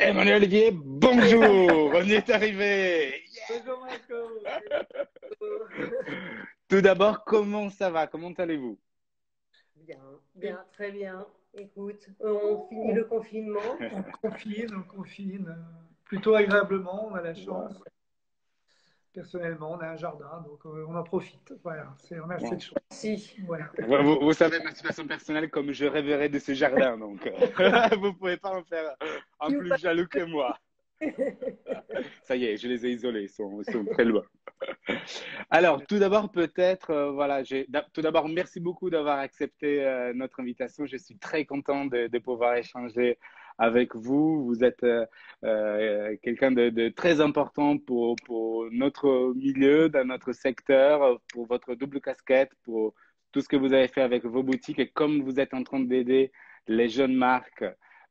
Emmanuel Olivier, bonjour, on y est arrivé. Bonjour Marco. Tout d'abord, comment ça va? Comment allez-vous? Bien, bien, très bien. Écoute, on finit le confinement. On confine plutôt agréablement. On a la Voilà. chance. Personnellement, on a un jardin, donc on en profite. Voilà, on a cette Bon. chance. Si. Voilà. Vous savez ma situation personnelle comme je rêverais de ce jardin, donc vous pouvez pas en faire un Nous plus pas- jaloux que moi. Ça y est, je les ai isolés, ils sont très loin. Alors, tout d'abord, peut-être, voilà, tout d'abord, merci beaucoup d'avoir accepté notre invitation. Je suis très content de pouvoir échanger avec vous. Vous êtes quelqu'un de très important pour notre milieu, dans notre secteur, pour votre double casquette, pour tout ce que vous avez fait avec vos boutiques et comme vous êtes en train d'aider les jeunes marques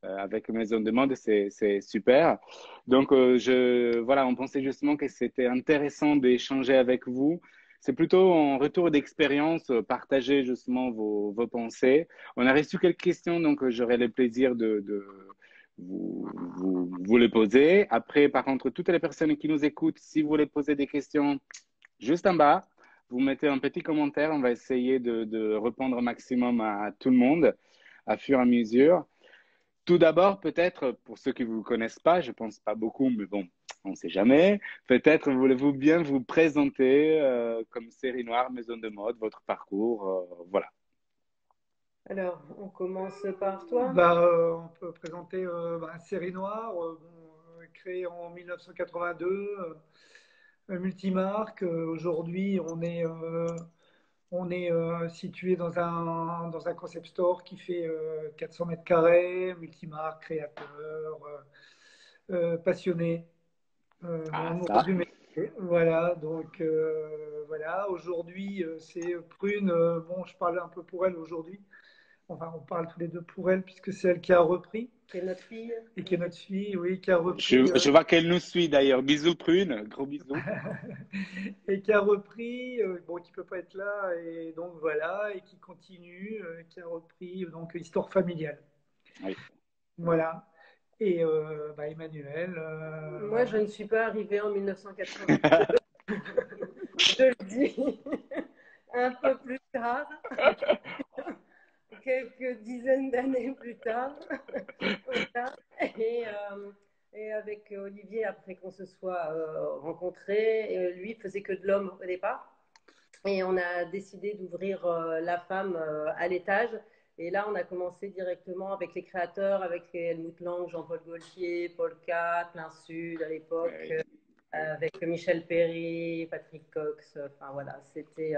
avec Maison de Mode, c'est super. Donc, voilà, on pensait justement que c'était intéressant d'échanger avec vous. C'est plutôt en retour d'expérience, partager justement vos pensées. On a reçu quelques questions, donc j'aurai le plaisir de vous les poser. Après, par contre, toutes les personnes qui nous écoutent, si vous voulez poser des questions, juste en bas, vous mettez un petit commentaire. On va essayer de répondre au maximum à tout le monde à fur et à mesure. Tout d'abord, peut-être, pour ceux qui ne vous connaissent pas, je pense pas beaucoup, mais bon, on ne sait jamais. Peut-être voulez-vous bien vous présenter comme série noire, maison de mode, votre parcours, voilà. Alors, on commence par toi. On peut présenter Série Noire, créée en 1982, multimarque. Aujourd'hui, on est situé dans un concept store qui fait 400 mètres carrés, multimarque, créateur, passionné dans Ah, mon ça. résumé. Voilà, donc voilà, aujourd'hui, c'est Prune. Bon, je parle un peu pour elle aujourd'hui. Enfin, on parle tous les deux pour elle, puisque c'est elle qui a repris, C'est notre fille. et qui est notre fille, oui, qui a repris, Je vois qu'elle nous suit d'ailleurs. Bisous, Prune. Gros bisous. et qui a repris, bon, qui peut pas être là, et donc voilà, et qui continue, qui a repris, donc Histoire familiale. Oui. Voilà. Et Emmanuel, Moi, je ne suis pas arrivée en 1982. Je le dis un peu plus tard, quelques dizaines d'années plus tard. Voilà. Et avec Olivier, après qu'on se soit rencontrés, lui faisait que de l'homme au départ. Et on a décidé d'ouvrir la femme à l'étage. Et là, on a commencé directement avec les créateurs, avec Helmut Lang, Jean-Paul Gaultier, Paul Cat, Plein Sud à l'époque, Oui. avec Michel Perry, Patrick Cox. Enfin voilà, c'était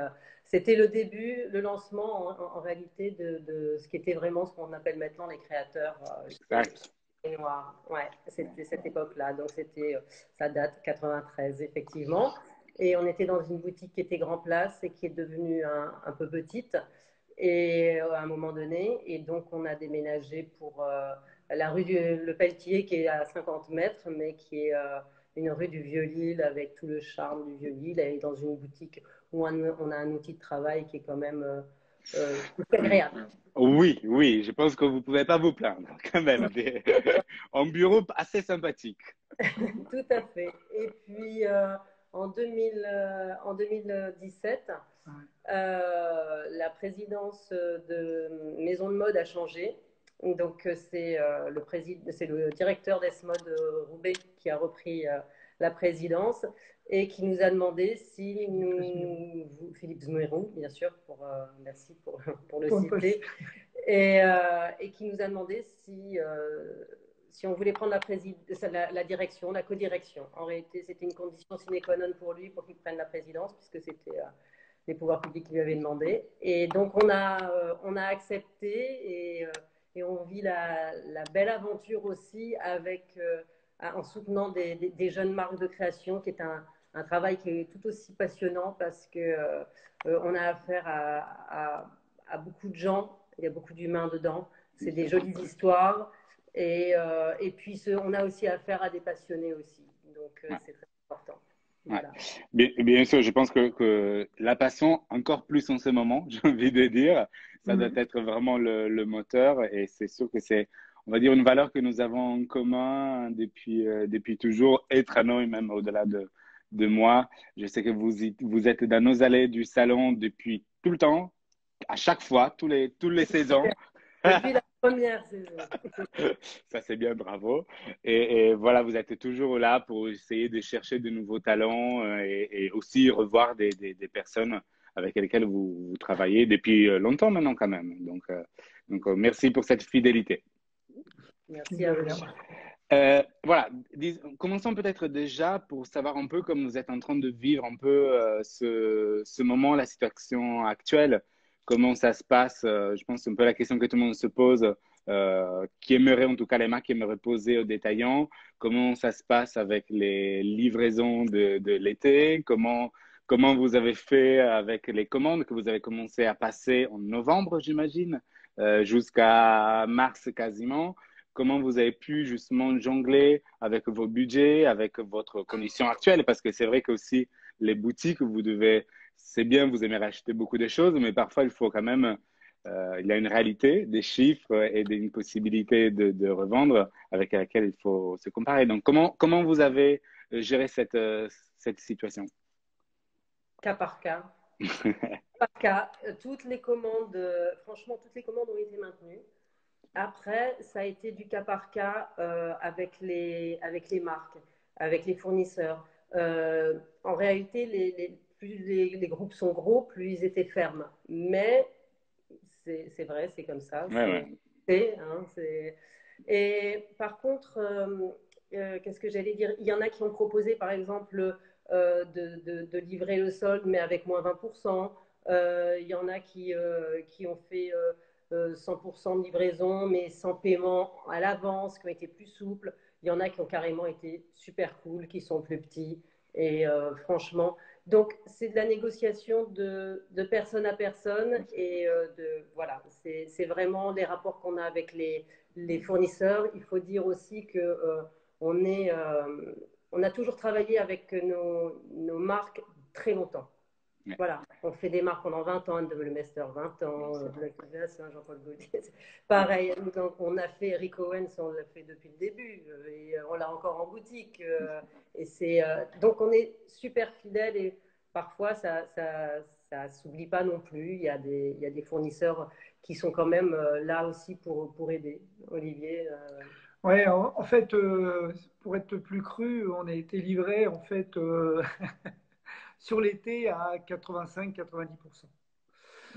le début, le lancement en réalité de ce qui était vraiment ce qu'on appelle maintenant les créateurs Exact. noirs. Ouais, c'était cette époque-là. Donc ça date 93 effectivement. Et on était dans une boutique qui était grand place et qui est devenue un peu petite et à un moment donné. Et donc on a déménagé pour la rue du Le Pelletier qui est à 50 mètres, mais qui est une rue du Vieux-Lille avec tout le charme du Vieux-Lille et dans une boutique où on a un outil de travail qui est quand même agréable. Oui, oui, je pense que vous ne pouvez pas vous plaindre quand même. Un bureau assez sympathique. Tout à fait. Et puis en 2017, la présidence de Maison de Mode a changé. Donc c'est le directeur d'Esmod Roubaix qui a repris la présidence et qui nous a demandé si Philippe Zmerou, bien sûr, merci pour le pour ne pas citer, et qui nous a demandé si on voulait prendre la direction, la codirection. En réalité, c'était une condition sine qua non pour lui pour qu'il prenne la présidence, puisque c'était les pouvoirs publics qui lui avaient demandé. Et donc, on a accepté et on vit la belle aventure aussi en soutenant des jeunes marques de création, qui est un travail qui est tout aussi passionnant parce qu'on a affaire à beaucoup de gens, il y a beaucoup d'humains dedans, c'est des jolies histoires. Et puis, on a aussi affaire à des passionnés aussi. Donc, Ouais. c'est très important. Ouais. Voilà. Bien sûr, je pense que la passion, encore plus en ce moment, j'ai envie de dire, ça doit être vraiment le moteur et c'est sûr que c'est on va dire, une valeur que nous avons en commun depuis toujours, et Trano, et même au-delà de moi. Je sais que vous êtes dans nos allées du salon depuis tout le temps, à chaque fois, toutes les saisons. Depuis la première saison. Ça, c'est bien, bravo. Et voilà, vous êtes toujours là pour essayer de chercher de nouveaux talents et aussi revoir des personnes avec lesquelles vous travaillez depuis longtemps maintenant quand même. Donc, merci pour cette fidélité. Merci à vous. Voilà, commençons peut-être déjà pour savoir un peu comme vous êtes en train de vivre un peu ce moment, la situation actuelle, comment ça se passe. Je pense que c'est un peu la question que tout le monde se pose, qui aimerait, en tout cas les marques qui aimeraient poser aux détaillants, comment ça se passe avec les livraisons de l'été, comment vous avez fait avec les commandes que vous avez commencé à passer en novembre, j'imagine, jusqu'à mars quasiment. Comment vous avez pu justement jongler avec vos budgets, avec votre condition actuelle? Parce que c'est vrai que aussi les boutiques, c'est bien, vous aimez acheter beaucoup de choses, mais parfois il faut quand même, il y a une réalité, des chiffres et une possibilité de revendre avec laquelle il faut se comparer. Donc, comment vous avez géré cette situation? Cas par cas. Par cas. Toutes les commandes, franchement, toutes les commandes ont été maintenues. Après, ça a été du cas par cas avec les marques, avec les fournisseurs. En réalité, plus les groupes sont gros, plus ils étaient fermes. Mais c'est vrai, c'est comme ça. Ouais. Et par contre, qu'est-ce que j'allais dire? Il y en a qui ont proposé, par exemple, de livrer le solde, mais avec moins 20%. Il y en a qui ont fait 100% de livraison, mais sans paiement à l'avance, qui ont été plus souples. Il y en a qui ont carrément été super cool, qui sont plus petits. Et franchement, donc c'est de la négociation de personne à personne. Et voilà, c'est vraiment les rapports qu'on a avec les fournisseurs. Il faut dire aussi que on a toujours travaillé avec nos marques très longtemps. Ouais. Voilà, on fait des marques pendant 20 ans, Anne de Mester 20 ans, Black Vegas, Jean-Paul Gaultier. Pareil, donc on a fait Rick Owens, on l'a fait depuis le début et on l'a encore en boutique. Donc on est super fidèles et parfois ça s'oublie pas non plus. Il y a des fournisseurs qui sont quand même là aussi pour aider. Olivier. Ouais, en fait, pour être plus cru, on a été livré en fait sur l'été à 85-90%.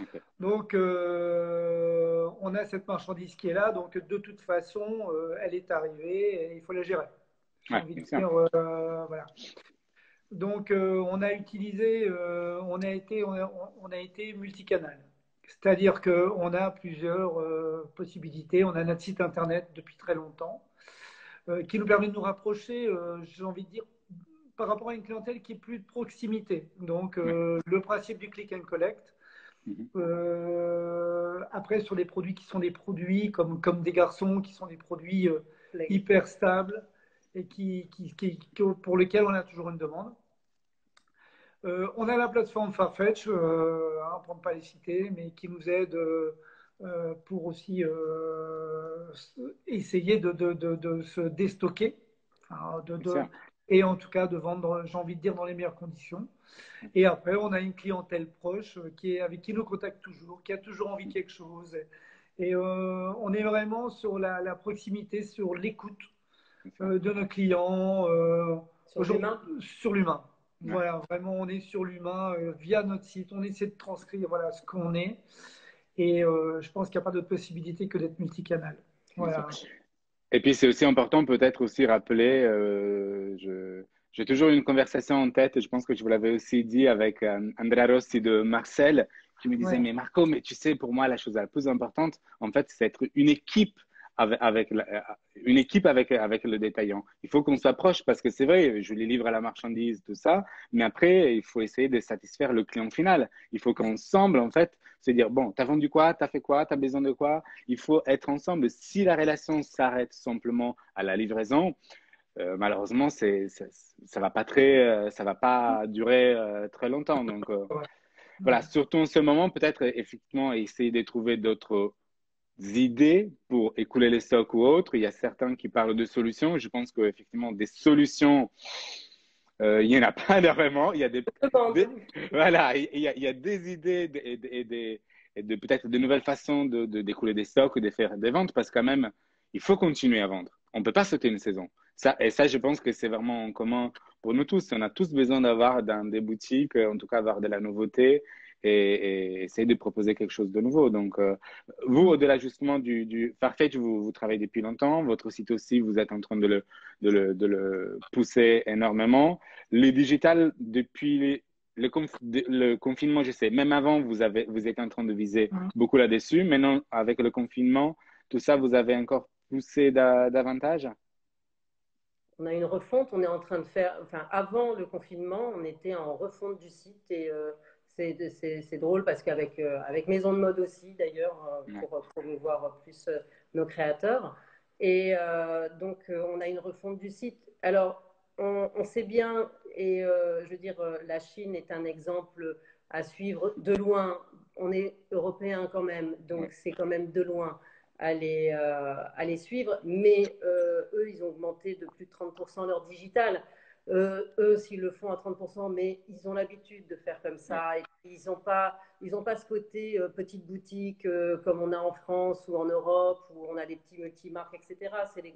Okay. Donc, on a cette marchandise qui est là, donc de toute façon, elle est arrivée et il faut la gérer. J'ai envie de dire, voilà. Donc, on a utilisé, on a été multicanal. C'est-à-dire qu'on a plusieurs possibilités. On a notre site internet depuis très longtemps qui nous permet de nous rapprocher, j'ai envie de dire, par rapport à une clientèle qui est plus de proximité. Donc, le principe du click and collect. Après, sur les produits qui sont des produits comme des garçons, qui sont des produits hyper stables et pour lesquels on a toujours une demande. On a la plateforme Farfetch, pour ne pas les citer, mais qui nous aide pour aussi essayer de se déstocker, et en tout cas de vendre, j'ai envie de dire, dans les meilleures conditions. Et après, on a une clientèle proche avec qui nous contacte toujours, qui a toujours envie de quelque chose. Et on est vraiment sur la proximité, sur l'écoute de nos clients. Sur l'humain. Ouais. Voilà, vraiment, on est sur l'humain via notre site. On essaie de transcrire ce qu'on est. Et je pense qu'il n'y a pas d'autre possibilité que d'être multicanal. Voilà. Et puis, c'est aussi important, peut-être aussi rappeler, j'ai toujours une conversation en tête, et je pense que je vous l'avais aussi dit avec Andrea Rossi de Marcel, qui me disait, mais Marco, mais tu sais, pour moi, la chose la plus importante, en fait, c'est être une équipe avec le détaillant. Il faut qu'on s'approche parce que c'est vrai, je lui livre à la marchandise, tout ça, mais après, il faut essayer de satisfaire le client final. Il faut qu'ensemble, en fait, se dire, bon, t'as vendu quoi, t'as fait quoi, t'as besoin de quoi. Il faut être ensemble. Si la relation s'arrête simplement à la livraison, malheureusement, ça va pas durer très longtemps. Donc, voilà, surtout en ce moment, peut-être effectivement essayer de trouver d'autres idées pour écouler les stocks ou autres. Il y a certains qui parlent de solutions. Je pense qu'effectivement, des solutions, il n'y en a pas vraiment. Il y a voilà, il y a des idées et peut-être de nouvelles façons d'écouler des stocks ou de faire des ventes parce que quand même, il faut continuer à vendre. On ne peut pas sauter une saison. Ça, je pense que c'est vraiment en commun pour nous tous. On a tous besoin d'avoir dans des boutiques, en tout cas avoir de la nouveauté et essayer de proposer quelque chose de nouveau. Donc, vous, au-delà justement du Farfetch, vous travaillez depuis longtemps. Votre site aussi, vous êtes en train de le pousser énormément. Le digital, depuis le confinement, je sais, même avant, vous êtes en train de viser beaucoup là-dessus. Maintenant, avec le confinement, tout ça, vous avez encore poussé davantage? On a une refonte, on est en train de faire, enfin avant le confinement, on était en refonte du site et c'est drôle parce qu'avec avec Maison de Mode aussi d'ailleurs pour promouvoir plus nos créateurs. Et donc on a une refonte du site. Alors on sait bien et je veux dire la Chine est un exemple à suivre de loin. On est européen quand même, donc c'est quand même de loin à les suivre, mais eux, ils ont augmenté de plus de 30% leur digital. Eux, s'ils le font à 30%, mais ils ont l'habitude de faire comme ça. Et ils n'ont pas ce côté petite boutique comme on a en France ou en Europe, où on a des petits multimarques, etc. C'est les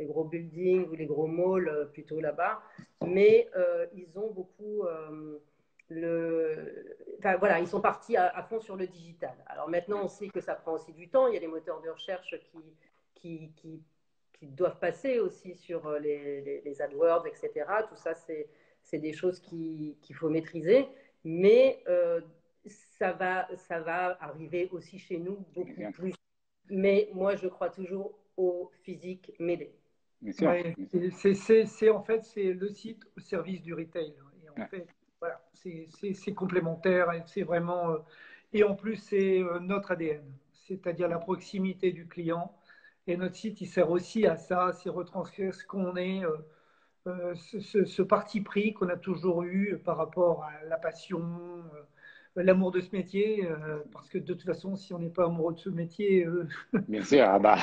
gros buildings ou les gros malls plutôt là-bas. Mais ils ont beaucoup enfin, voilà, ils sont partis à fond sur le digital. Alors maintenant, on sait que ça prend aussi du temps. Il y a des moteurs de recherche qui, qui, qui doivent passer aussi sur les AdWords, etc. Tout ça, c'est des choses qu'il faut maîtriser. Mais ça va arriver aussi chez nous beaucoup plus. Mais moi, je crois toujours au physique mêlé. Ouais, en fait, c'est le site au service du retail. Et en fait, voilà, c'est complémentaire et c'est vraiment. Et en plus, c'est notre ADN, c'est-à-dire la proximité du client. Et notre site, il sert aussi à ça, c'est retranscrire ce qu'on est, ce parti pris qu'on a toujours eu par rapport à la passion, l'amour de ce métier. Parce que de toute façon, si on n'est pas amoureux de ce métier, Bien sûr, ah bah.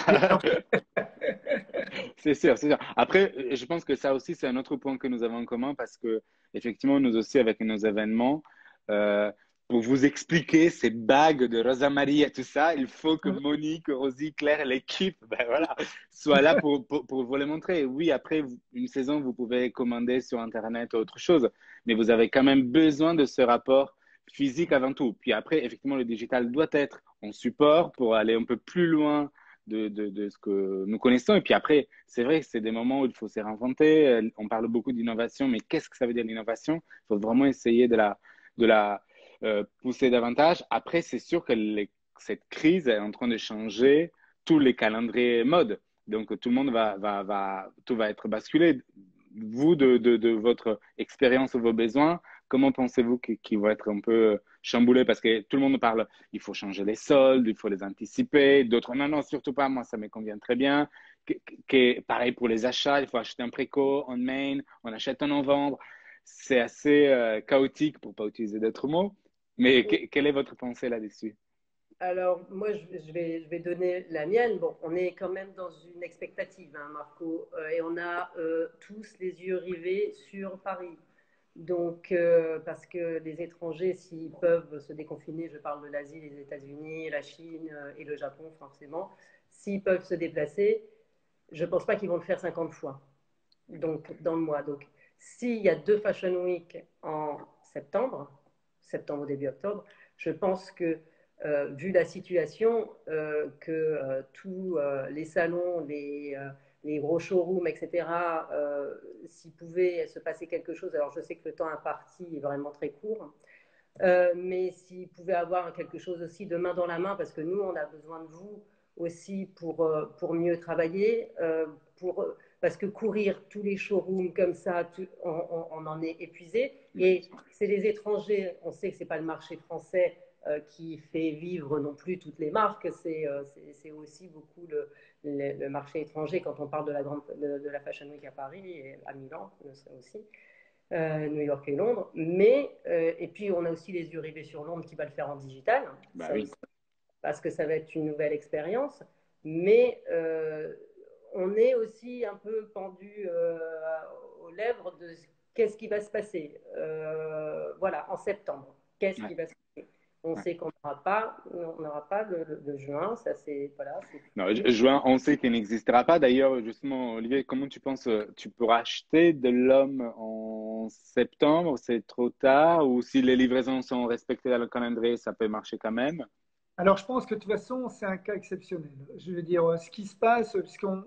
C'est sûr, c'est sûr. Après, je pense que ça aussi, c'est un autre point que nous avons en commun parce que, effectivement, nous aussi, avec nos événements, euh, pour vous expliquer ces bagues de Rosa Maria, tout ça, il faut que Monique, Rosie, Claire, l'équipe, ben voilà, soit là pour vous les montrer. Oui, après une saison, vous pouvez commander sur Internet ou autre chose, mais vous avez quand même besoin de ce rapport physique avant tout. Puis après, effectivement, le digital doit être en support pour aller un peu plus loin de ce que nous connaissons. Et puis après, c'est vrai que c'est des moments où il faut se réinventer. On parle beaucoup d'innovation, mais qu'est-ce que ça veut dire l'innovation? Il faut vraiment essayer de la pousser davantage. Après, c'est sûr que cette crise est en train de changer tous les calendriers mode. Donc, tout le monde tout va être basculé. Vous, de votre expérience ou vos besoins, comment pensez-vous qu'ils vont être un peu chamboulés? Parce que tout le monde parle, il faut changer les soldes, il faut les anticiper. D'autres, non, non, surtout pas, moi, ça me convient très bien. Pareil pour les achats, il faut acheter un préco, en main, on achète en novembre. C'est assez chaotique pour pas utiliser d'autres mots. Mais quelle est votre pensée là-dessus? Alors, moi, je vais donner la mienne. Bon, on est quand même dans une expectative, hein, Marco, et on a tous les yeux rivés sur Paris. Donc, parce que les étrangers, s'ils peuvent se déconfiner, je parle de l'Asie, les États-Unis, la Chine et le Japon, forcément, s'ils peuvent se déplacer, je ne pense pas qu'ils vont le faire 50 fois donc, dans le mois. Donc, s'il y a 2 Fashion Week en septembre, septembre au début octobre, je pense que vu la situation, que tous les salons, les gros showrooms, etc., s'il pouvait se passer quelque chose, alors je sais que le temps imparti est vraiment très court, mais s'il pouvait avoir quelque chose aussi de main dans la main, parce que nous, on a besoin de vous aussi pour mieux travailler, parce que courir tous les showrooms comme ça, on en est épuisé. Et c'est les étrangers, on sait que ce n'est pas le marché français qui fait vivre non plus toutes les marques, c'est aussi beaucoup le marché étranger quand on parle de la Fashion Week à Paris et à Milan aussi. New York et Londres, mais et puis on a aussi les yeux rivés sur Londres qui va le faire en digital, Bah ça oui. aussi. parce que ça va être une nouvelle expérience. Mais on est aussi un peu pendu aux lèvres de qu'est-ce qui va se passer voilà, en septembre. Qu'est-ce qui va se passer? On sait qu'on n'aura pas le juin, ça c'est voilà. Non, juin, on sait qu'il n'existera pas. D'ailleurs, justement, Olivier, comment tu penses, tu pourras acheter de l'homme en septembre? C'est trop tard? Ou si les livraisons sont respectées dans le calendrier, ça peut marcher quand même? Alors, je pense que de toute façon, c'est un cas exceptionnel. Je veux dire, ce qui se passe, puisqu'on,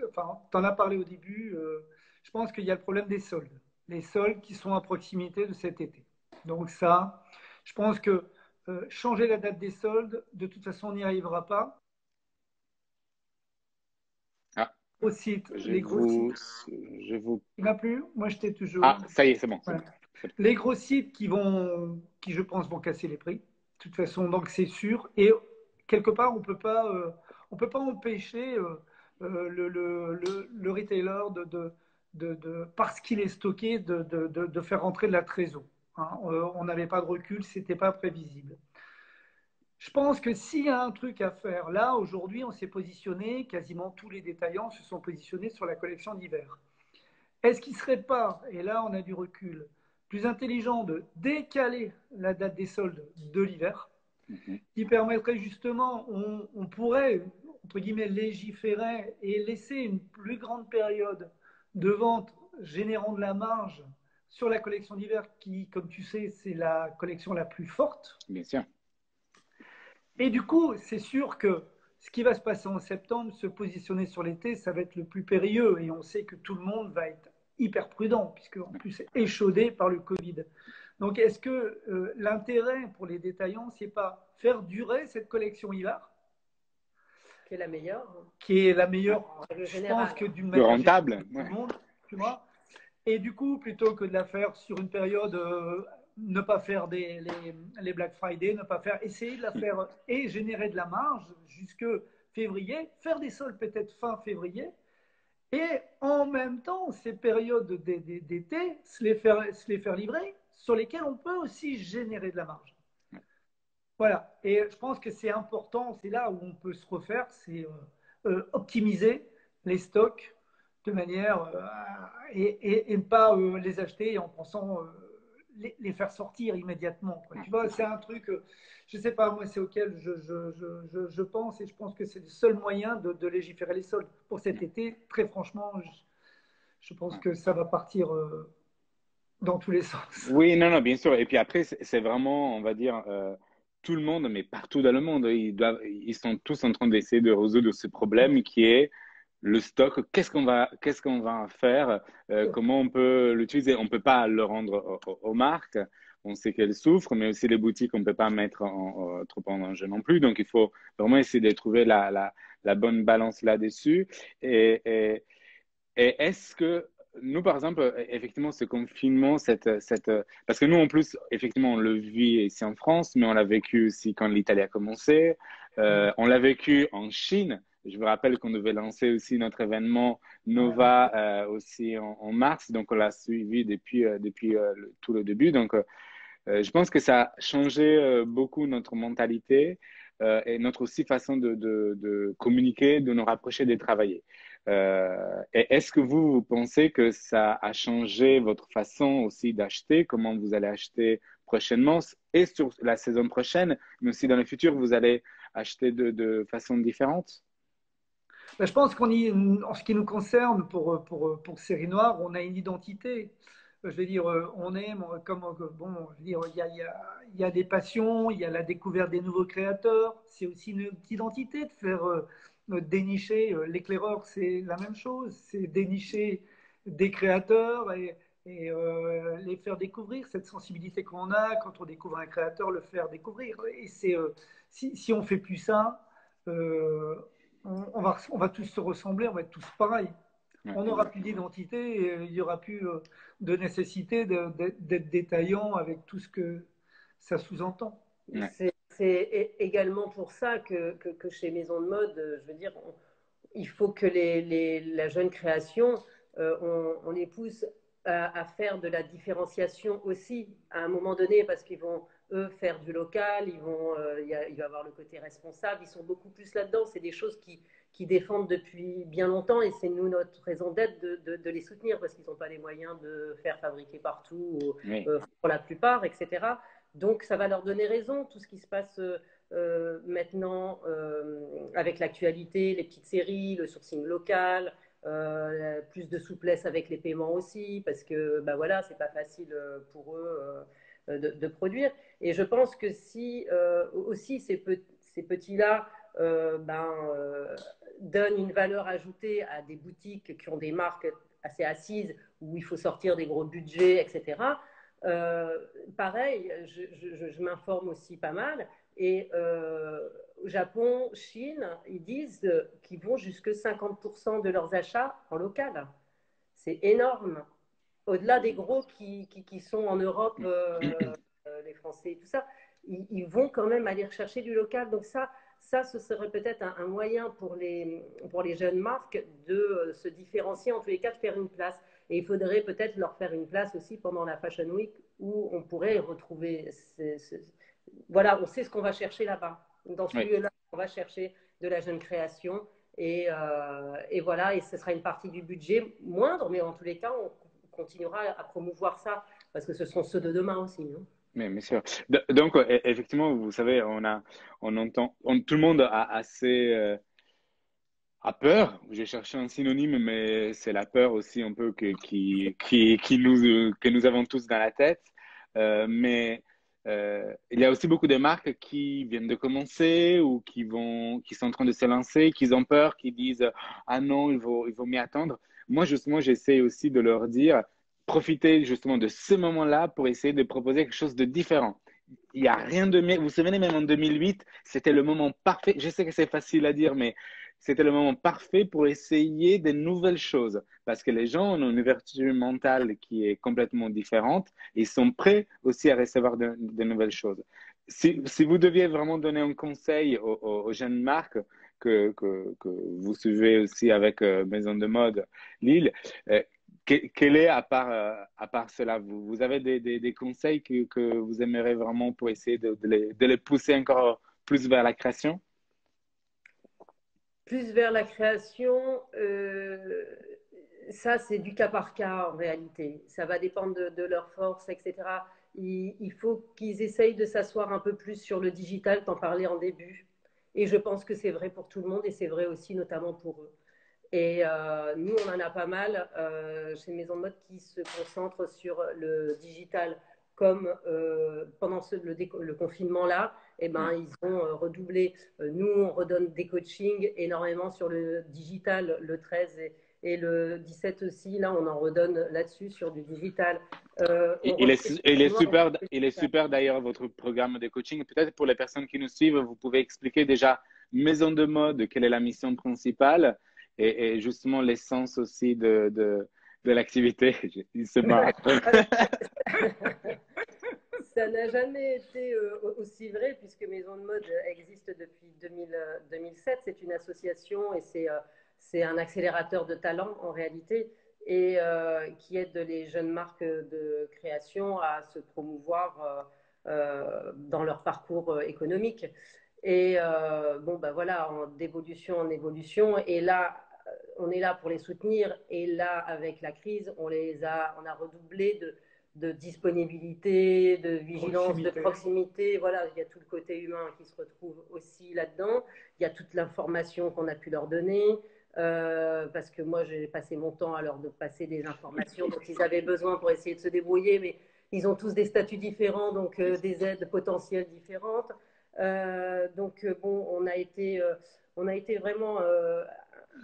enfin, t'en as parlé au début, je pense qu'il y a le problème des soldes. Les soldes qui sont à proximité de cet été. Donc ça, je pense que changer la date des soldes, de toute façon, on n'y arrivera pas. Ah, Au site, les gros sites. je vous. Il m'a plu? Moi, j'étais toujours. Ah, ça y est, c'est bon. Voilà. Les gros sites qui, je pense, vont casser les prix. De toute façon, donc c'est sûr. Et quelque part, on peut pas empêcher le retailer parce qu'il est stocké, de faire rentrer de la trésor. Hein. On n'avait pas de recul, c'était pas prévisible. Je pense que s'il y a un truc à faire, là, aujourd'hui, on s'est positionné, quasiment tous les détaillants se sont positionnés sur la collection d'hiver. Est-ce qu'il ne serait pas, et là on a du recul, plus intelligent de décaler la date des soldes de l'hiver, qui permettrait justement, on pourrait, entre guillemets, légiférer et laisser une plus grande période de vente générant de la marge sur la collection d'hiver qui, comme tu sais, c'est la collection la plus forte. Bien sûr. Et du coup, c'est sûr que ce qui va se passer en septembre, se positionner sur l'été, ça va être le plus périlleux. Et on sait que tout le monde va être hyper prudent, puisque en plus c'est échaudé par le Covid. Donc est-ce que l'intérêt pour les détaillants, c'est pas faire durer cette collection hiver, qui est la meilleure, qui est la meilleure, je pense que d'une manière rentable, tout le monde, tu vois. Et du coup, plutôt que de la faire sur une période, ne pas faire les Black Friday, ne pas faire, essayer de la faire et générer de la marge jusque février, faire des soldes peut-être fin février, et en même temps, ces périodes d'été, se les faire livrer, sur lesquelles on peut aussi générer de la marge. Voilà, et je pense que c'est important, c'est là où on peut se refaire, c'est optimiser les stocks de manière et ne pas les acheter en pensant les faire sortir immédiatement. Quoi. Tu vois, c'est un truc, je ne sais pas, moi, c'est auquel je pense et je pense que c'est le seul moyen de légiférer les soldes. Pour cet été, très franchement, je pense que ça va partir dans tous les sens. Oui, non, non, bien sûr. Et puis après, c'est vraiment, on va dire, tout le monde, mais partout dans le monde, ils sont tous en train d'essayer de résoudre ce problème qui est le stock. Qu'est-ce qu'on va en faire? Comment on peut l'utiliser? On peut pas le rendre aux marques. On sait qu'elles souffrent, mais aussi les boutiques, on peut pas mettre trop en danger non plus. Donc, il faut vraiment essayer de trouver la bonne balance là-dessus. Et, et est-ce que nous, par exemple, effectivement, ce confinement, parce que nous, en plus, effectivement, on le vit ici en France, mais on l'a vécu aussi quand l'Italie a commencé. On l'a vécu en Chine. Je me rappelle qu'on devait lancer aussi notre événement Nova aussi en mars, donc on l'a suivi depuis tout le début. Donc, je pense que ça a changé beaucoup notre mentalité et notre aussi façon de communiquer, de nous rapprocher, de travailler. Et est-ce que vous pensez que ça a changé votre façon aussi d'acheter, comment vous allez acheter prochainement et sur la saison prochaine, mais aussi dans le futur, vous allez acheter de façon différente? Ben, je pense en ce qui nous concerne, pour Série Noire, on a une identité. Je veux dire, on aime, comme, bon, je veux dire, il y a des passions, il y a la découverte des nouveaux créateurs. C'est aussi une identité de faire dénicher. L'éclaireur, c'est la même chose. C'est dénicher des créateurs et les faire découvrir cette sensibilité qu'on a quand on découvre un créateur, le faire découvrir. Et c'est si on fait plus ça, on va tous se ressembler, on va être tous pareils. On n'aura plus d'identité et il n'y aura plus de nécessité d'être détaillant avec tout ce que ça sous-entend. C'est également pour ça que chez Maison de Mode, je veux dire, il faut que la jeune création, on les pousse à faire de la différenciation aussi à un moment donné parce qu'ils vont eux, faire du local, il va y avoir le côté responsable, ils sont beaucoup plus là-dedans. C'est des choses qui défendent depuis bien longtemps et c'est nous notre raison d'être de les soutenir parce qu'ils n'ont pas les moyens de faire fabriquer partout, Oui. pour la plupart, etc. Donc ça va leur donner raison, tout ce qui se passe maintenant avec l'actualité, les petites séries, le sourcing local, plus de souplesse avec les paiements aussi, parce que bah voilà, c'est pas facile pour eux de produire. Et je pense que si aussi ces petits-là donnent une valeur ajoutée à des boutiques qui ont des marques assez assises, où il faut sortir des gros budgets, etc. Pareil, je m'informe aussi pas mal. Et au Japon, Chine, ils disent qu'ils vont jusque 50% de leurs achats en local. C'est énorme. Au-delà des gros qui sont en Europe, les Français et tout ça, ils vont quand même aller rechercher du local. Donc ça ce serait peut-être un moyen pour les jeunes marques de se différencier, en tous les cas de faire une place. Et il faudrait peut-être leur faire une place aussi pendant la Fashion Week où on pourrait retrouver voilà, on sait ce qu'on va chercher là-bas. Dans ce lieu-là, on va chercher de la jeune création et voilà, et ce sera une partie du budget moindre, mais en tous les cas, on continuera à promouvoir ça parce que ce sont ceux de demain aussi. Hein. Mais bien sûr. Donc, effectivement, vous savez, on entend, tout le monde a assez a peur. J'ai cherché un synonyme, mais c'est la peur aussi un peu que nous avons tous dans la tête. Mais il y a aussi beaucoup de marques qui viennent de commencer ou qui sont en train de se lancer, qui ont peur, qui disent ah non, il vaut m'y attendre. Moi, justement, j'essaie aussi de leur dire profitez justement de ce moment-là pour essayer de proposer quelque chose de différent. Il n'y a rien de mieux. Vous vous souvenez, même en 2008, c'était le moment parfait. Je sais que c'est facile à dire, mais c'était le moment parfait pour essayer de nouvelles choses. Parce que les gens ont une ouverture mentale qui est complètement différente et ils sont prêts aussi à recevoir de nouvelles choses. Si vous deviez vraiment donner un conseil aux jeunes marques que vous suivez aussi avec Maison de Mode Lille, quel est, à part cela, vous avez des conseils que vous aimeriez vraiment pour essayer de les pousser encore plus vers la création? Plus vers la création, ça c'est du cas par cas en réalité. Ça va dépendre de leurs forces, etc. Il faut qu'ils essayent de s'asseoir un peu plus sur le digital, t'en parlais en début. Et je pense que c'est vrai pour tout le monde et c'est vrai aussi notamment pour eux. Et nous, on en a pas mal chez Maison de Mode qui se concentrent sur le digital. Comme pendant le confinement là, eh ben, ils ont redoublé. Nous, on redonne des coachings énormément sur le digital le 13 et le 17 aussi. Là, on en redonne là-dessus sur du digital. Il est super d'ailleurs votre programme de coaching. Peut-être pour les personnes qui nous suivent, vous pouvez expliquer déjà Maison de Mode, quelle est la mission principale et justement l'essence aussi de l'activité. Il se marre. Ça n'a jamais été aussi vrai puisque Maison de Mode existe depuis 2007. C'est une association et c'est un accélérateur de talent en réalité et qui aide les jeunes marques de création à se promouvoir dans leur parcours économique. Et bon, ben voilà, d'évolution en évolution. Et là, on est là pour les soutenir. Et là, avec la crise, on a redoublé de disponibilité, de vigilance, de proximité. Voilà, il y a tout le côté humain qui se retrouve aussi là-dedans. Il y a toute l'information qu'on a pu leur donner. Parce que moi, j'ai passé mon temps à leur passer des informations dont ils avaient besoin pour essayer de se débrouiller. Mais ils ont tous des statuts différents, donc des aides potentielles différentes. Donc, bon, on a été vraiment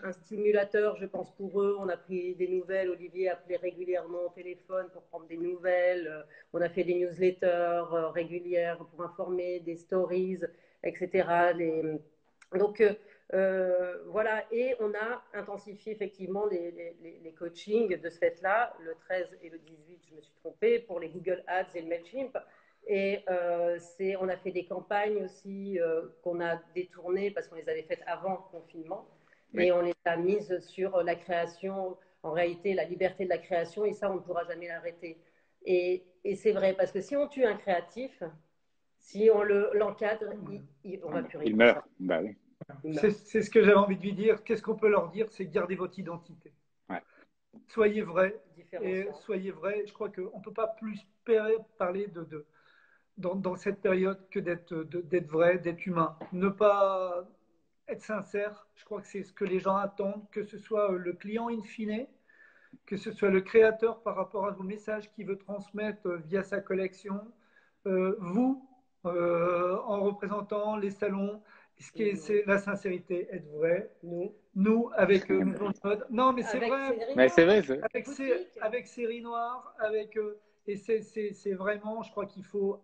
un stimulateur, je pense, pour eux. On a pris des nouvelles. Olivier appelait régulièrement au téléphone pour prendre des nouvelles. On a fait des newsletters régulières pour informer, des stories, etc. Donc, voilà. Et on a intensifié effectivement les coachings de ce fait-là, le 13 et le 18, je me suis trompée, pour les Google Ads et le MailChimp. Et on a fait des campagnes aussi qu'on a détournées parce qu'on les avait faites avant le confinement. Oui. Et on les a mises sur la création, en réalité, la liberté de la création. Et ça, on ne pourra jamais l'arrêter. Et c'est vrai, parce que si on tue un créatif, Si on l'encadre, on va plus Il rien. meurt. Bah, oui. C'est ce que j'avais envie de lui dire. Qu'est-ce qu'on peut leur dire? C'est garder votre identité. Ouais. Soyez vrai. Et soyez vrai. Je crois qu'on ne peut pas plus parler dans cette période que d'être vrai, d'être humain. Ne pas être sincère. Je crois que c'est ce que les gens attendent, que ce soit le client in fine, que ce soit le créateur par rapport à vos messages qu'il veut transmettre via sa collection, vous, en représentant les salons, c'est la sincérité, être vrai. Nous avec Maison de Mode. Non, mais c'est vrai. Mais c'est vrai. Avec Série Noire, et c'est vraiment, je crois qu'il faut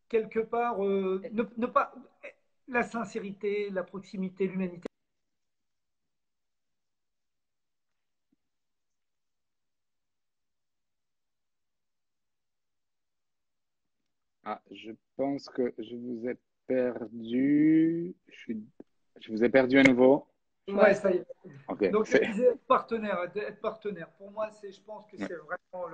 quelque part ne pas la sincérité, la proximité, l'humanité. Ah, je pense que je vous ai perdu. Je vous ai perdu à nouveau. Ouais, ça y est. Okay. Donc, être partenaire. Pour moi, je pense que c'est vraiment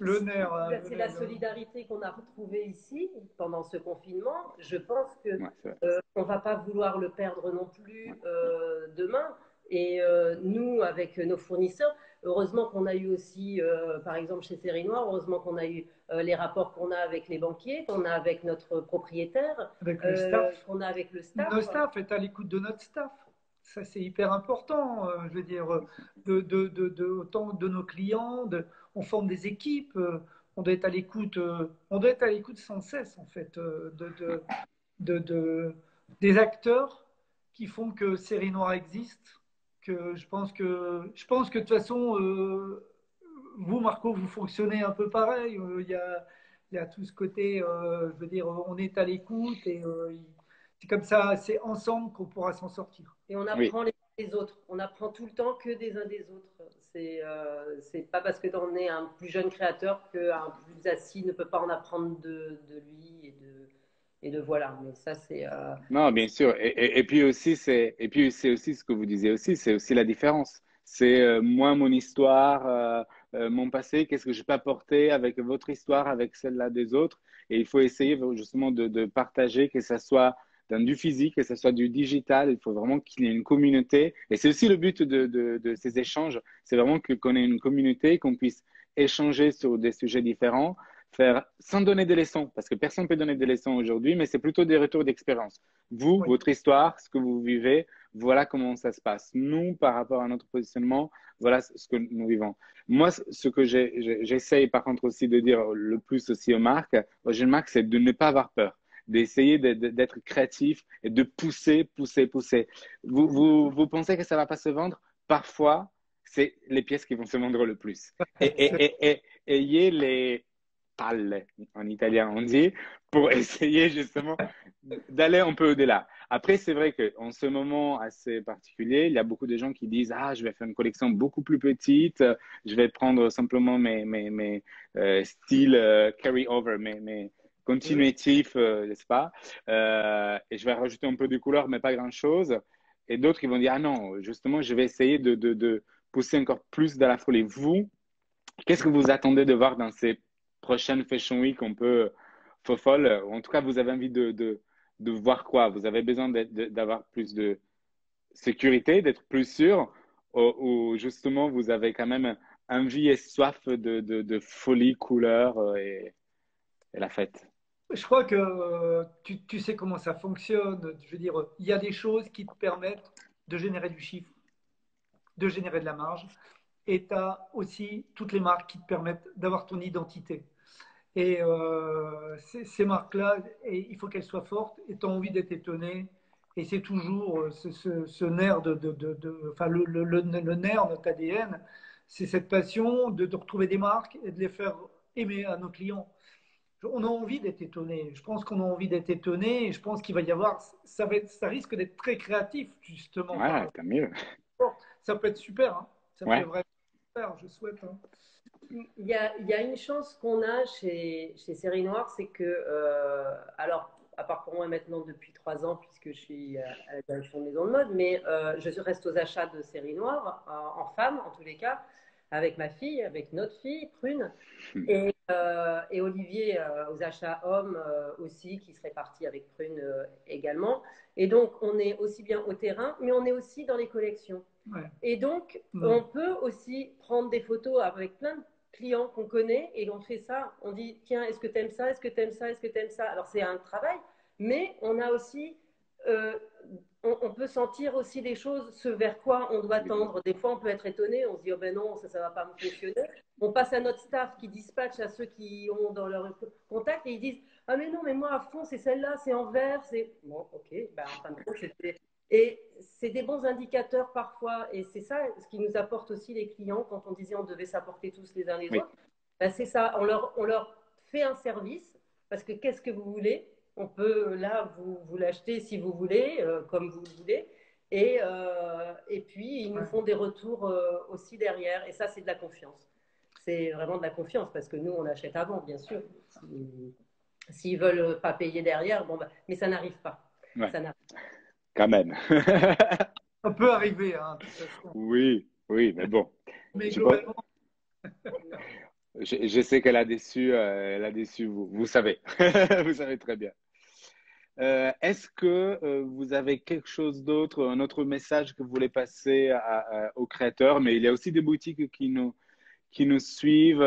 le nerf. C'est la solidarité qu'on a retrouvée ici pendant ce confinement. Je pense que on va pas vouloir le perdre non plus demain. Et nous, avec nos fournisseurs, heureusement qu'on a eu aussi, par exemple chez Série Noire, heureusement qu'on a eu les rapports qu'on a avec les banquiers, qu'on a avec notre propriétaire, avec le staff, qu'on a avec le staff. Notre staff est à l'écoute de notre staff. Ça, c'est hyper important. Je veux dire, autant de nos clients, on forme des équipes. On doit être à l'écoute. On doit être à l'écoute sans cesse, en fait, des acteurs qui font que Série Noire existe. Que je pense que de toute façon, vous, Marco, vous fonctionnez un peu pareil. Il y a tout ce côté, je veux dire, on est à l'écoute et c'est comme ça, c'est ensemble qu'on pourra s'en sortir. Et on apprend les uns des autres. On apprend tout le temps que des uns des autres. C'est pas parce que on est un plus jeune créateur qu'un plus assis ne peut pas en apprendre de lui et de voilà. Mais ça, c'est. Non, bien sûr. Et puis aussi, c'est aussi ce que vous disiez aussi, c'est aussi la différence. C'est moi, mon histoire, mon passé, qu'est-ce que je peux apporter avec votre histoire, avec celle-là des autres. Et il faut essayer justement de partager, que ce soit dans du physique, que ce soit du digital. Il faut vraiment qu'il y ait une communauté. Et c'est aussi le but de ces échanges. C'est vraiment qu'on ait une communauté, qu'on puisse échanger sur des sujets différents, faire sans donner des leçons, parce que personne ne peut donner des leçons aujourd'hui, mais c'est plutôt des retours d'expérience. Vous, votre histoire, ce que vous vivez, voilà comment ça se passe. Nous, par rapport à notre positionnement, voilà ce que nous vivons. Moi, ce que j'essaye par contre aussi de dire le plus aussi aux marques, aux jeunes marques, c'est de ne pas avoir peur, d'essayer d'être créatif et de pousser. Vous pensez que ça ne va pas se vendre? Parfois, c'est les pièces qui vont se vendre le plus. Et ayez les palle en italien on dit, pour essayer justement d'aller un peu au-delà. Après, c'est vrai qu'en ce moment assez particulier, il y a beaucoup de gens qui disent « Ah, je vais faire une collection beaucoup plus petite, je vais prendre simplement mes styles carry-over, mes continuatifs, n'est-ce pas et je vais rajouter un peu de couleur, mais pas grand-chose. » Et d'autres qui vont dire « Ah non, justement, je vais essayer de pousser encore plus dans la folie. » Vous, qu'est-ce que vous attendez de voir dans ces prochaine Fashion Week un peu folle. En tout cas, vous avez envie de voir quoi? Vous avez besoin d'avoir plus de sécurité, d'être plus sûr, ou justement, vous avez quand même envie et soif de folie, couleur et la fête? Je crois que tu sais comment ça fonctionne. Je veux dire, il y a des choses qui te permettent de générer du chiffre, de générer de la marge. Et tu as aussi toutes les marques qui te permettent d'avoir ton identité. Et ces marques-là, il faut qu'elles soient fortes et tu as envie d'être étonné. Et c'est toujours ce nerf enfin, le nerf, notre ADN, c'est cette passion de retrouver des marques et de les faire aimer à nos clients. On a envie d'être étonné. Je pense qu'on a envie d'être étonné et je pense qu'il va y avoir, ça risque d'être très créatif, justement. Ouais, tant mieux. Ça peut être super. Hein. Ça peut vraiment être super, je souhaite. Hein. Il y a une chance qu'on a chez Série Noire, c'est que, alors, à part pour moi maintenant depuis 3 ans, puisque je suis à la direction de Maison de Mode, mais je reste aux achats de Série Noire, en femme en tous les cas, avec ma fille, avec notre fille, Prune. Et Et Olivier aux achats hommes aussi, qui serait parti avec Prune également. Et donc, on est aussi bien au terrain, mais on est aussi dans les collections. Ouais. Et donc, on peut aussi prendre des photos avec plein de clients qu'on connaît et on fait ça. On dit, tiens, est-ce que tu aimes ça? Est-ce que tu aimes ça? Est-ce que tu aimes ça? Alors, c'est un travail, mais on a aussi on peut sentir aussi les choses, ce vers quoi on doit tendre. Des fois, on peut être étonné, on se dit, oh ben non, ça ne va pas me fonctionner. On passe à notre staff qui dispatche à ceux qui ont dans leur contact et ils disent, ah mais non, mais moi à fond, c'est celle-là, c'est en vert, c'est… Bon, ok, ben, en fin de compte, c'était… Et c'est des bons indicateurs parfois, et c'est ça ce qui nous apporte aussi les clients quand on disait on devait s'apporter tous les uns les autres. Ben, c'est ça, on leur fait un service, parce que qu'est-ce que vous voulez? On peut, là, vous l'acheter si vous voulez, comme vous le voulez. Et puis, ils nous font des retours aussi derrière. Et ça, c'est de la confiance. C'est vraiment de la confiance parce que nous, on achète avant, bien sûr. S'ils ne veulent pas payer derrière, bon, bah, mais ça n'arrive pas. Ouais. Ça n'arrive pas. Quand même. Ça peut arriver, hein, de toute façon. Oui, oui, mais bon. Mais globalement… Je sais qu'elle a déçu, vous. Vous savez. Vous savez très bien. Est-ce que vous avez quelque chose d'autre, un autre message que vous voulez passer aux créateurs? Mais il y a aussi des boutiques qui nous suivent.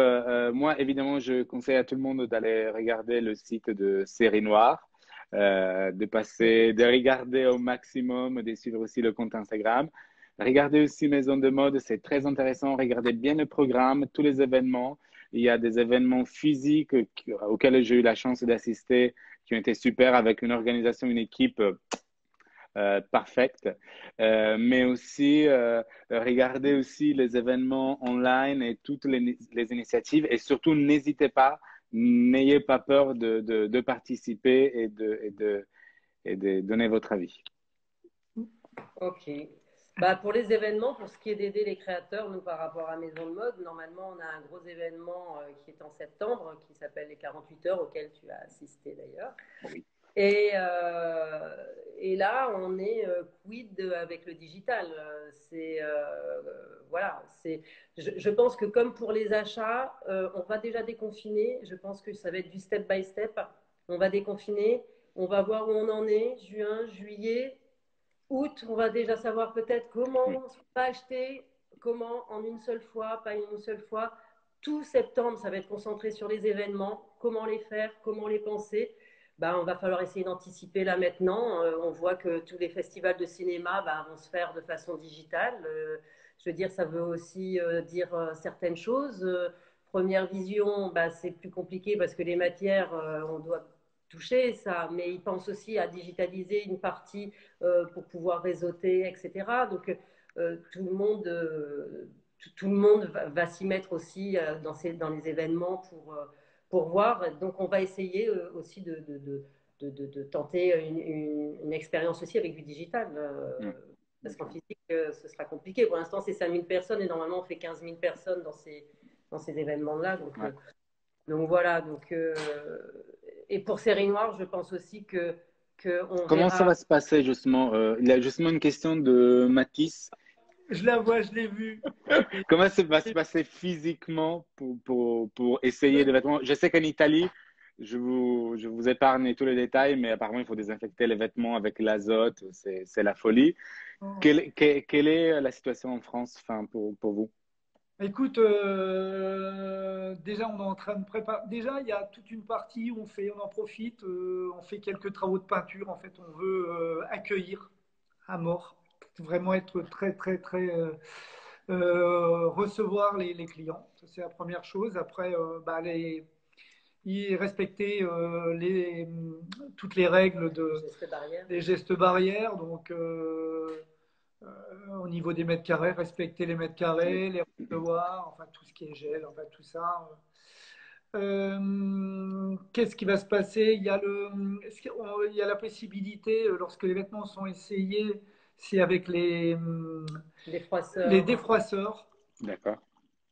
Moi, évidemment, je conseille à tout le monde d'aller regarder le site de Série Noire, de regarder au maximum, de suivre aussi le compte Instagram. Regardez aussi Maison de Mode, c'est très intéressant. Regardez bien le programme, tous les événements. Il y a des événements physiques auxquels j'ai eu la chance d'assister qui ont été super avec une organisation, une équipe parfaite. Mais aussi, regardez aussi les événements online et toutes les initiatives. Et surtout, n'hésitez pas, n'ayez pas peur de participer et de donner votre avis. Ok. Bah, pour les événements, pour ce qui est d'aider les créateurs, nous, par rapport à Maison de Mode, normalement, on a un gros événement qui est en septembre, qui s'appelle les 48 heures, auquel tu as assisté d'ailleurs. Oui. Et là, on est quid avec le digital. Voilà. Je pense que comme pour les achats, on va déjà déconfiner. Je pense que ça va être du step by step. On va déconfiner. On va voir où on en est. Juin, juillet, août, on va déjà savoir peut-être comment on va acheter, comment en une seule fois, pas une seule fois. Tout septembre, ça va être concentré sur les événements, comment les faire, comment les penser. Ben, on va falloir essayer d'anticiper là maintenant. On voit que tous les festivals de cinéma vont se faire de façon digitale. Je veux dire, ça veut aussi dire certaines choses. Première vision, c'est plus compliqué parce que les matières, on doit toucher ça, mais ils pensent aussi à digitaliser une partie pour pouvoir réseauter, etc. Donc, tout le monde va s'y mettre aussi dans les événements pour voir. Donc, on va essayer aussi de tenter une expérience aussi avec du digital. Parce qu'en physique, ce sera compliqué. Pour l'instant, c'est 5000 personnes et normalement, on fait 15 000 personnes dans ces événements-là. Donc voilà. Et pour Série Noire, je pense aussi Comment ça va se passer justement? Il y a justement une question de Mathis. Je la vois, je l'ai vue. Comment ça va se passer physiquement pour essayer des vêtements? Je sais qu'en Italie, je vous épargne tous les détails, mais apparemment, il faut désinfecter les vêtements avec l'azote. C'est la folie. Quelle est la situation en France, pour vous? Écoute, déjà, on est en train de préparer. Déjà, il y a toute une partie où on en profite, on fait quelques travaux de peinture. En fait, on veut accueillir à mort, vraiment être très, très, très recevoir les clients. Ça, c'est la première chose. Après, respecter toutes les règles des gestes barrières. Donc, au niveau des mètres carrés, respecter les mètres carrés, les recevoir, enfin tout ce qui est gel, enfin tout ça. Qu'est-ce qui va se passer? Il y a la possibilité, lorsque les vêtements sont essayés, c'est avec les défroisseurs. D'accord.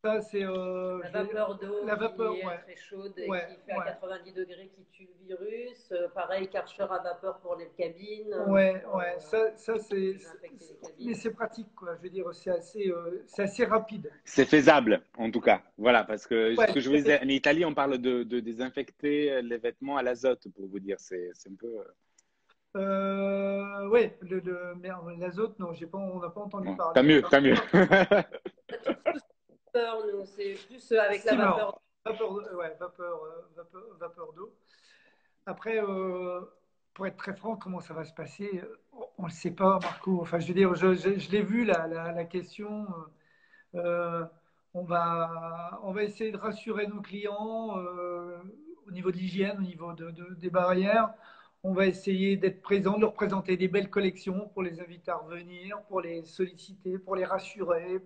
Ça, c'est La vapeur d'eau qui est ouais. très chaude et Ouais, qui fait à 90 degrés, qui tue le virus. Pareil, Karcher à vapeur pour les cabines. Ouais, ça c'est. Désinfecter les cabines. Mais c'est pratique, quoi. Je veux dire, c'est assez rapide. C'est faisable, en tout cas. Voilà, parce que ce Ouais, que je vous disais, en Italie, on parle de désinfecter les vêtements à l'azote, pour vous dire. C'est un peu. ouais, merde, l'azote, non, on n'a pas entendu Ouais. parler. Tant mieux, tant mieux. Nous, c'est plus avec la Steamer. vapeur. Ouais, vapeur d'eau. Après, pour être très franc, comment ça va se passer, on ne le sait pas, Marco. Enfin, je veux dire, je l'ai vu, la question. Euh, on va essayer de rassurer nos clients au niveau de l'hygiène, au niveau des barrières. On va essayer d'être présent, de leur présenter des belles collections pour les inviter à revenir, pour les solliciter, pour les rassurer,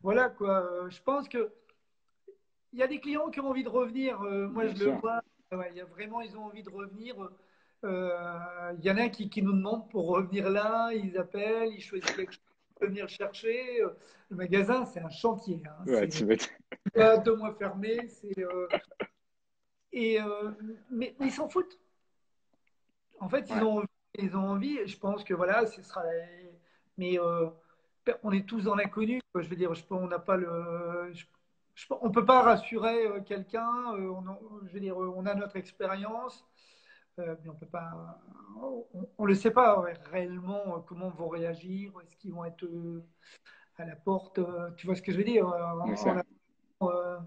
voilà quoi. Je pense que il y a des clients qui ont envie de revenir. Moi, Bien je le sûr. vois. Ouais, il y a vraiment, ils ont envie de revenir. Il y en a qui nous demandent pour revenir là. Ils appellent, ils choisissent quelque chose pour venir chercher. Le magasin, c'est un chantier. Hein. Ouais, C'est tu veux dire. pas 2 mois fermé. Mais ils s'en foutent. En fait, Ouais. ils ont envie. Et je pense que voilà, ce sera. Mais on est tous dans l'inconnu. Je veux dire, on n'a pas on peut pas rassurer quelqu'un. Je veux dire, on a notre expérience, mais on peut pas. On le sait pas ouais, réellement comment vont réagir. Est-ce qu'ils vont être à la porte tu vois ce que je veux dire Mais ça. euh,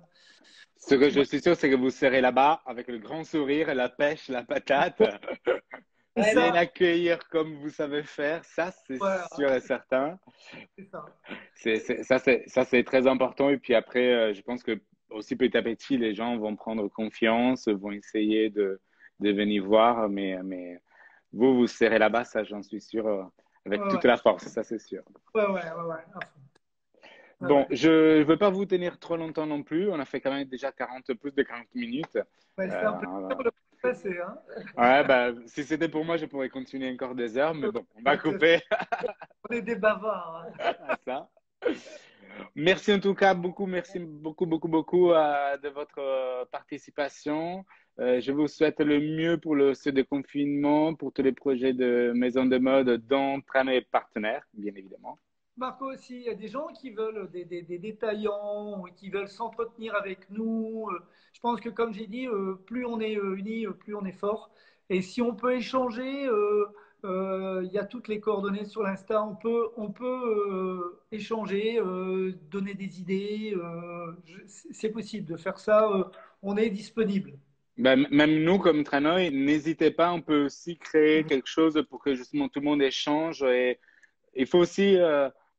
Ce que tu je vois, suis sûr, c'est que vous serez là-bas avec le grand sourire, la pêche, la patate, c'est bien ça. accueillir comme vous savez faire. Ça, c'est Voilà, sûr et certain. c'est ça. Ça, c'est très important. Et puis après, je pense que aussi petit à petit, les gens vont prendre confiance, vont essayer de venir voir. Mais vous, vous serez là-bas, ça, j'en suis sûr, avec Ouais, ouais, toute la force, ça, c'est sûr. ouais, à fond. Ouais, Bon, ouais. je ne veux pas vous tenir trop longtemps non plus. On a fait quand même déjà plus de 40 minutes. Ouais, c'était un plaisir de vous passer. Hein. Ouais, bah, si c'était pour moi, je pourrais continuer encore des heures, mais bon, on va couper On est des bavards. Hein. à ça. Merci en tout cas beaucoup, merci beaucoup, beaucoup, beaucoup de votre participation. Je vous souhaite le mieux pour ce déconfinement, pour tous les projets de maison de mode dont Trano est partenaire, bien évidemment. Marco aussi, il y a des gens qui veulent des détaillants ou qui veulent s'entretenir avec nous. Je pense que comme j'ai dit, plus on est unis, plus on est fort. Et si on peut échanger, il y a toutes les coordonnées sur l'Insta. On peut échanger, donner des idées. C'est possible de faire ça. On est disponible. Ben, même nous, comme Tranoï, n'hésitez pas, on peut aussi créer quelque chose pour que justement tout le monde échange. Et il faut aussi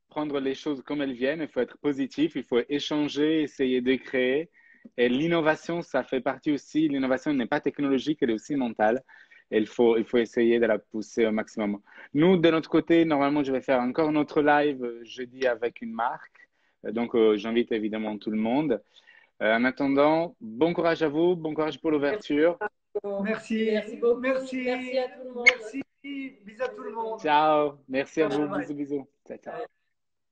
prendre les choses comme elles viennent, il faut être positif, il faut échanger, essayer de créer. Et l'innovation, ça fait partie aussi, l'innovation n'est pas technologique, elle est aussi mentale. Et il faut essayer de la pousser au maximum. Nous, de notre côté, normalement, je vais faire encore notre live jeudi avec une marque. Donc, j'invite évidemment tout le monde. En attendant, bon courage à vous, bon courage pour l'ouverture. Merci. Merci beaucoup. Merci. Merci à tout le monde. Merci. Bisous à tout le monde. Ciao, merci à Bye vous, bye. bisous, bisous. Ciao, ciao.